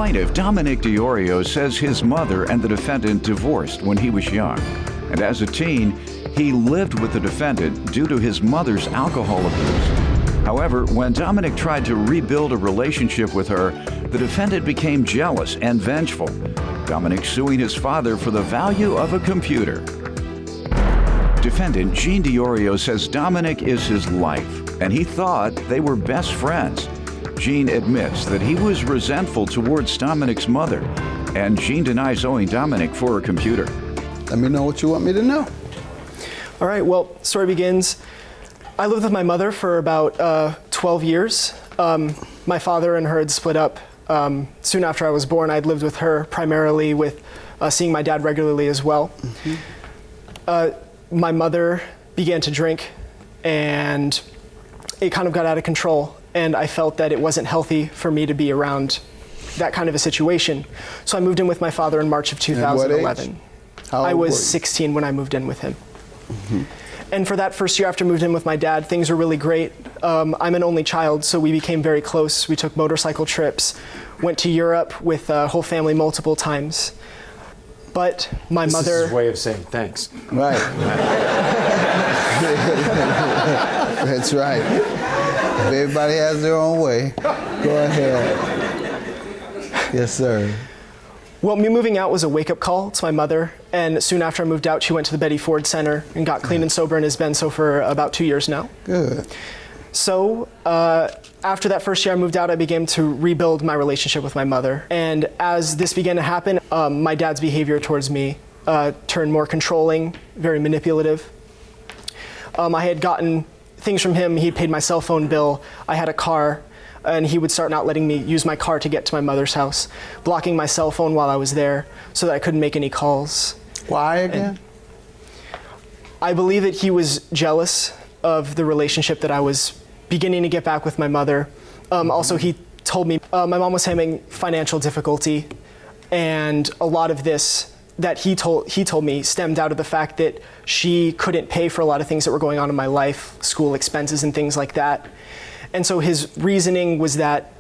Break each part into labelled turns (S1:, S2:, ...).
S1: plaintiff, Dominic DiOrio, says his mother and the defendant divorced when he was young. And as a teen, he lived with the defendant due to his mother's alcohol abuse. However, when Dominic tried to rebuild a relationship with her, the defendant became jealous and vengeful. Dominic suing his father for the value of a computer. Defendant Gene DiOrio says Dominic is his life, and he thought they were best friends. Gene admits that he was resentful towards Dominic's mother, and Gene denies owing Dominic for a computer.
S2: Let me know what you want me to know.
S3: All right, well, story begins. I lived with my mother for about 12 years. My father and her had split up soon after I was born. I'd lived with her primarily with seeing my dad regularly as well. Mm-hmm. My mother began to drink, and it kind of got out of control, and I felt that it wasn't healthy for me to be around that kind of a situation. So I moved in with my father in March of 2011. I was 16 when I moved in with him. Mm-hmm. And for that first year after I moved in with my dad, things were really great. I'm an only child, so we became very close. We took motorcycle trips, went to Europe with the whole family multiple times. But my mother...
S4: This is his way of saying thanks.
S2: Right. That's right. If everybody has their own way, go ahead. Yes, sir.
S3: Well, me moving out was a wake-up call to my mother, and soon after I moved out, she went to the Betty Ford Center and got clean and sober and has been so for about 2 years now.
S2: Good.
S3: So after that first year I moved out, I began to rebuild my relationship with my mother. And as this began to happen, my dad's behavior towards me turned more controlling, very manipulative. I had gotten things from him. He paid my cell phone bill. I had a car, and he would start not letting me use my car to get to my mother's house, blocking my cell phone while I was there so that I couldn't make any calls.
S2: Why again?
S3: And I believe that he was jealous of the relationship that I was beginning to get back with my mother. Also, he told me my mom was having financial difficulty, and a lot of this that he told me stemmed out of the fact that she couldn't pay for a lot of things that were going on in my life, school expenses and things like that. And so his reasoning was that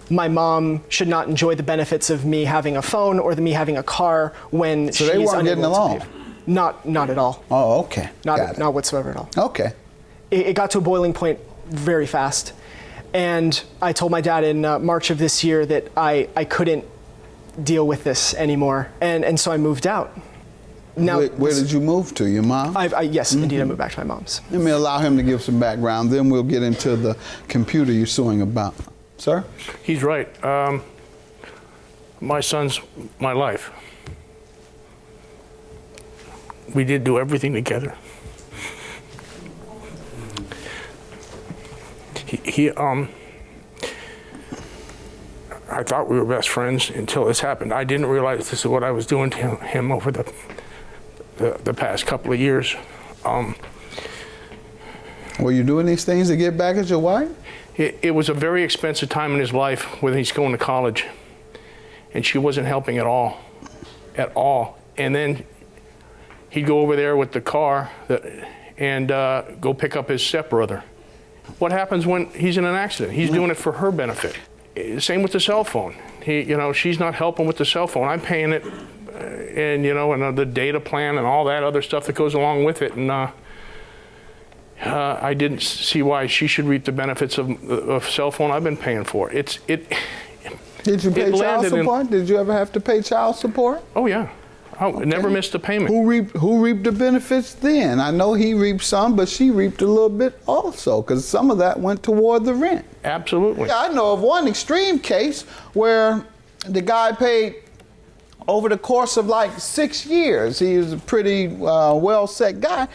S3: my mom should not enjoy the benefits of me having a phone or me having a car when she's unable to pay. So they weren't getting along? Not at all.
S2: Oh, okay.
S3: Not whatsoever at all.
S2: Okay.
S3: It got to a boiling point very fast. And I told my dad in March of this year that I couldn't deal with this anymore. And so I moved out. Now,
S2: where did you move to? Your mom?
S3: Yes, mm-hmm. Indeed, I moved back to my mom's.
S2: Let me allow him to give some background, then we'll get into the computer you're suing about. Sir?
S5: He's right. My son's my life. We did do everything together. I thought we were best friends until this happened. I didn't realize this is what I was doing to him over the past couple of years.
S2: Were you doing these things to get back at your wife?
S5: It was a very expensive time in his life when he's going to college, and she wasn't helping at all. And then he'd go over there with the car and go pick up his stepbrother. What happens when he's in an accident? He's doing it for her benefit. Same with the cell phone. She's not helping with the cell phone. I'm paying it, and the data plan and all that other stuff that goes along with it. And I didn't see why she should reap the benefits of cell phone I've been paying for. Did
S2: you pay child support? Did you ever have to pay child support?
S5: Oh yeah. I never missed a payment.
S2: Who reaped the benefits then? I know he reaped some, but she reaped a little bit also, because some of that went toward the rent.
S5: Absolutely.
S2: Yeah, I know of one extreme case where the guy paid over the course of like 6 years. He was a pretty well-set guy.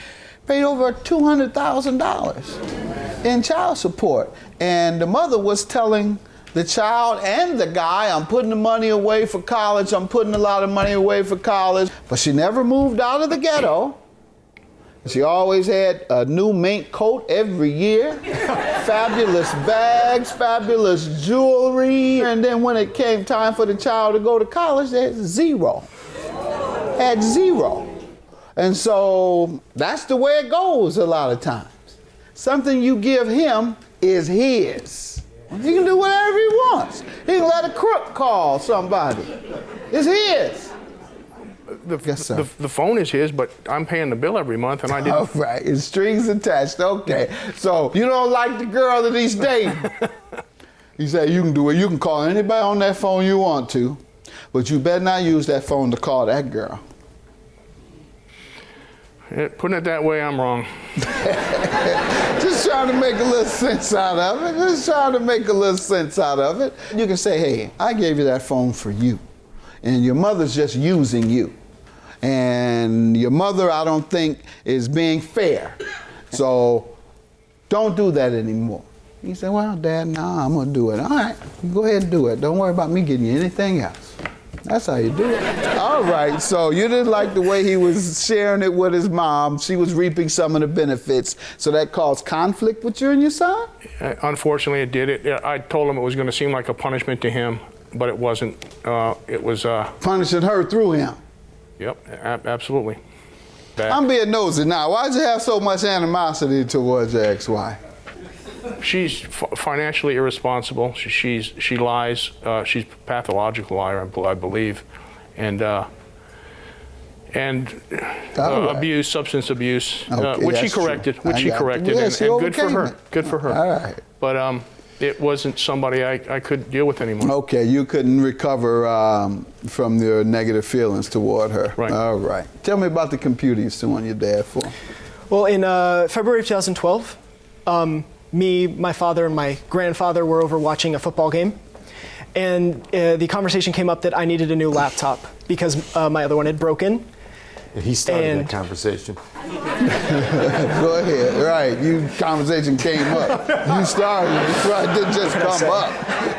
S2: Paid over $200,000 in child support. And the mother was telling the child and the guy, I'm putting the money away for college, I'm putting a lot of money away for college. But she never moved out of the ghetto. She always had a new mink coat every year, fabulous bags, fabulous jewelry. And then when it came time for the child to go to college, they had zero. And so that's the way it goes a lot of times. Something you give him is his. He can do whatever he wants. He can let a crook call somebody. It's his. Yes, sir.
S5: The phone is his, but I'm paying the bill every month, and I didn't.
S2: All right, it's strings attached. Okay, so you don't like the girl that he's dating. He said you can do it. You can call anybody on that phone you want to, but you better not use that phone to call that girl.
S5: Putting it that way, I'm wrong.
S2: Just trying to make a little sense out of it. Just trying to make a little sense out of it. You can say, hey, I gave you that phone for you, and your mother's just using you. And your mother, I don't think, is being fair. So don't do that anymore. He said, well, Dad, no, I'm going to do it. All right, go ahead and do it. Don't worry about me getting you anything else. That's how you do it. All right, so you didn't like the way he was sharing it with his mom. She was reaping some of the benefits. So that caused conflict with you and your son?
S5: Unfortunately, it did. I told him it was going to seem like a punishment to him, but it wasn't. It was...
S2: punishing her through him?
S5: Yep, absolutely. Bad.
S2: I'm being nosy now. Why'd you have so much animosity towards your ex-wife?
S5: She's financially irresponsible. She lies. She's a pathological liar, I believe, and abuse, substance abuse,
S2: Okay,
S5: which she
S2: that's true.
S5: corrected.
S2: Yeah,
S5: And good for her.
S2: it.
S5: Good for her.
S2: All right.
S5: But it wasn't somebody I could deal with anymore.
S2: Okay, you couldn't recover from your negative feelings toward her.
S5: Right.
S2: All right. Tell me about the computer you're suing your dad for.
S3: Well, in February of 2012, me, my father, and my grandfather were over watching a football game. And the conversation came up that I needed a new laptop because my other one had broken.
S4: He started that conversation.
S2: Go ahead. Right. Conversation came up. You started it. Right. It didn't just come up.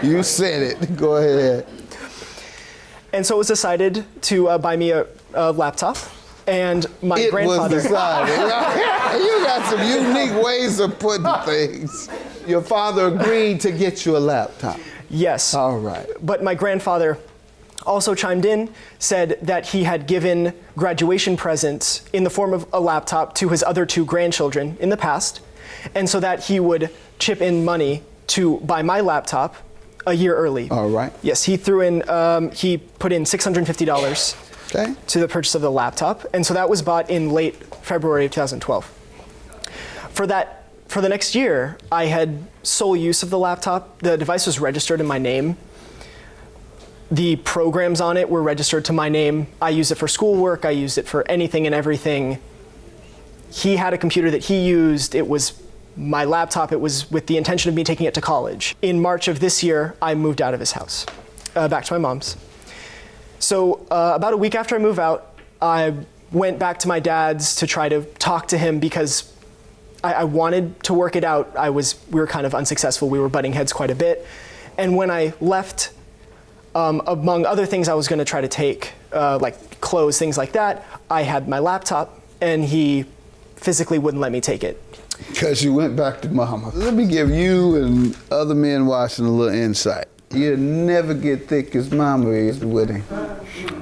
S2: You said it. Go ahead.
S3: And so it was decided to buy me a laptop. And my grandfather...
S2: It was decided. Right. You got some unique ways of putting things. Your father agreed to get you a laptop.
S3: Yes.
S2: All right.
S3: But my grandfather also chimed in, said that he had given graduation presents in the form of a laptop to his other two grandchildren in the past, and so that he would chip in money to buy my laptop a year early.
S2: All right.
S3: Yes, he threw in, he put in $650 to the purchase of the laptop, and so that was bought in late February of 2012. For the next year, I had sole use of the laptop. The device was registered in my name. The programs on it were registered to my name. I used it for schoolwork. I used it for anything and everything. He had a computer that he used. It was my laptop. It was with the intention of me taking it to college. In March of this year, I moved out of his house, back to my mom's. So about a week after I moved out, I went back to my dad's to try to talk to him because I wanted to work it out. We were kind of unsuccessful. We were butting heads quite a bit. And when I left, among other things I was going to try to take, like clothes, things like that, I had my laptop, and he physically wouldn't let me take it.
S2: Because you went back to mama. Let me give you and other men watching a little insight. You'll never get thick as mama is with him.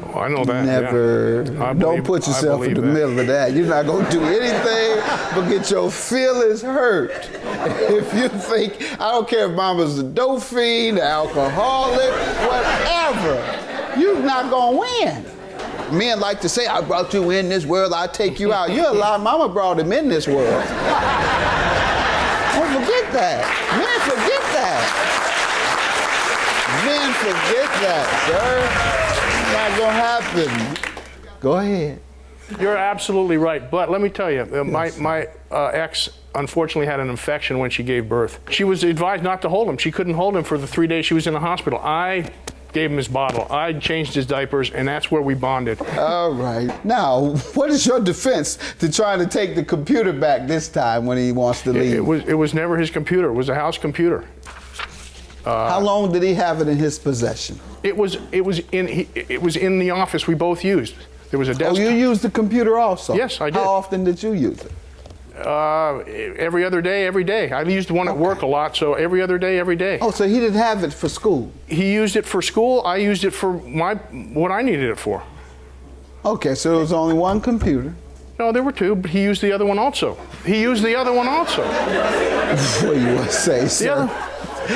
S5: Oh, I know that.
S2: Never.
S5: Yeah.
S2: Don't put yourself in the middle of that. You're not going to do anything but get your feelings hurt. If you think, I don't care if mama's a dope fiend, an alcoholic, whatever, you're not going to win. Men like to say, I brought you in this world, I take you out. You're a lie. Mama brought him in this world. Don't forget that. Men forget that. Men forget that, sir. It's not gonna happen. Go ahead.
S5: You're absolutely right, but let me tell you, my ex unfortunately had an infection when she gave birth. She was advised not to hold him. She couldn't hold him for the 3 days she was in the hospital. I gave him his bottle. I changed his diapers, and that's where we bonded.
S2: All right. Now, what is your defense to trying to take the computer back this time when he wants to leave?
S5: It was never his computer. It was a house computer.
S2: How long did he have it in his possession?
S5: It was in the office we both used. There was a desk.
S2: Oh, you used the computer also?
S5: Yes, I did.
S2: How often did you use it?
S5: Every other day, every day. I used one at work a lot, so every other day, every day.
S2: Oh, so he didn't have it for school?
S5: He used it for school. I used it for what I needed it for.
S2: Okay, so it was only one computer.
S5: No, there were two, but he used the other one also. What do you want to say, sir?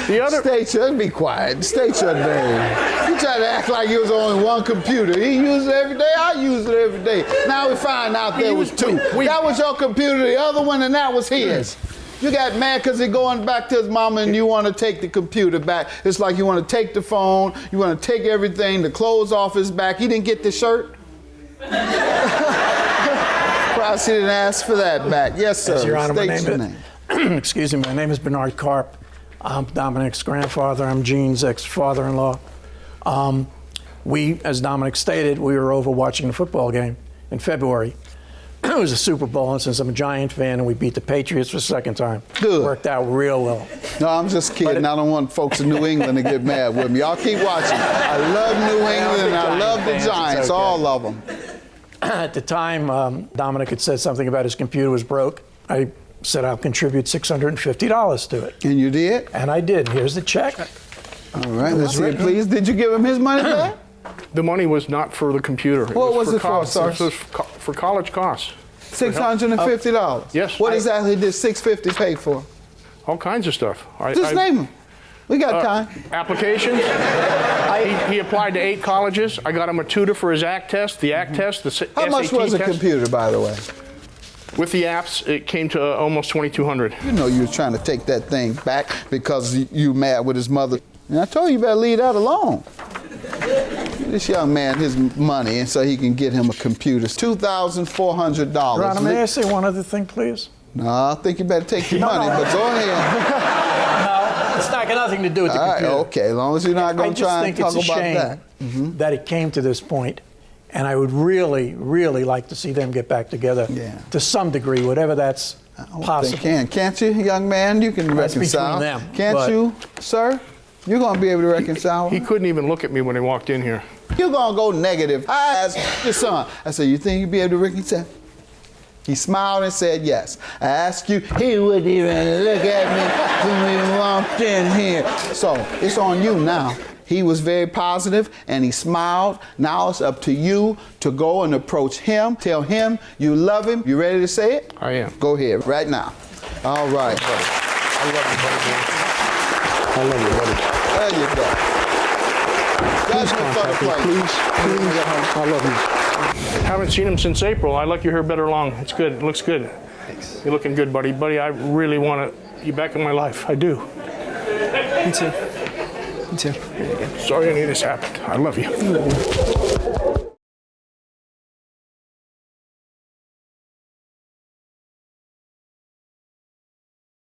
S5: The other,
S2: State your, be quiet. State your name. You try to act like it was only one computer. He used it every day. I use it every day. Now we find out there was two. That was your computer. The other one, and that was his. You got mad because he's going back to his mama and you want to take the computer back. It's like you want to take the phone, you want to take everything, the clothes off his back. He didn't get the shirt? Perhaps he didn't ask for that back. Yes, sir.
S6: Yes, Your Honor,
S2: State your name.
S6: Excuse me, my name is Bernard Karp. I'm Dominic's grandfather. I'm Gene's ex-father-in-law. We, as Dominic stated, we were over watching the football game in February. It was a Super Bowl, and since I'm a Giant fan, and we beat the Patriots for the second time.
S2: Good.
S6: Worked out real well.
S2: No, I'm just kidding. I don't want folks in New England to get mad with me. Y'all keep watching. I love New England, and I love the Giants, all of them.
S6: At the time, Dominic had said something about his computer was broke. I said I'll contribute $650 to it.
S2: And you did?
S6: And I did. Here's the check.
S2: All right, let's see it, please. Did you give him his money back?
S5: the money was not for the computer.
S2: What was it for, sir?
S5: It was for college costs.
S2: $650?
S5: Yes.
S2: What exactly did $650 pay for?
S5: All kinds of stuff.
S2: Just name them. We got time.
S5: Applications. He applied to 8 colleges. I got him a tutor for his ACT test, the ACT test, the SAT test.
S2: How much was a computer, by the way?
S5: With the apps, it came to almost $2,200.
S2: You know you was trying to take that thing back because you mad with his mother. And I told you better leave that alone. This young man his money, and so he can get him a computer. It's $2,400.
S6: Ron, may I say one other thing, please?
S2: No, I think you better take your money, but go ahead.
S6: No, it's not got nothing to do with the
S2: All right,
S6: computer.
S2: okay, as long as you're not going to try and talk about that.
S6: I just think it's a shame that it came to this point, and I would really, really like to see them get back together to some degree, whatever that's possible.
S2: Can't you, young man? You can
S6: That's
S2: reconcile.
S6: between them,
S2: Can't you, sir? You're going to be able to reconcile.
S5: He couldn't even look at me when he walked in here.
S2: You're going to go negative. I asked your son. I said, you think you'd be able to reconcile? He smiled and said yes. I asked you, he wouldn't even look at me when we walked in here. So it's on you now. He was very positive and he smiled. Now it's up to you to go and approach him. Tell him you love him. You ready to say it?
S5: I am.
S2: Go ahead, right now. All right.
S5: I love you, buddy. I love you, buddy.
S2: There you go.
S5: Please contact me, please. I love you. Haven't seen him since April. I like your hair better long. It's good. It looks good. Thanks. You're looking good, buddy. Buddy, I really want you back in my life. I do.
S3: Me too. Me too.
S5: Sorry any of this happened. I love you.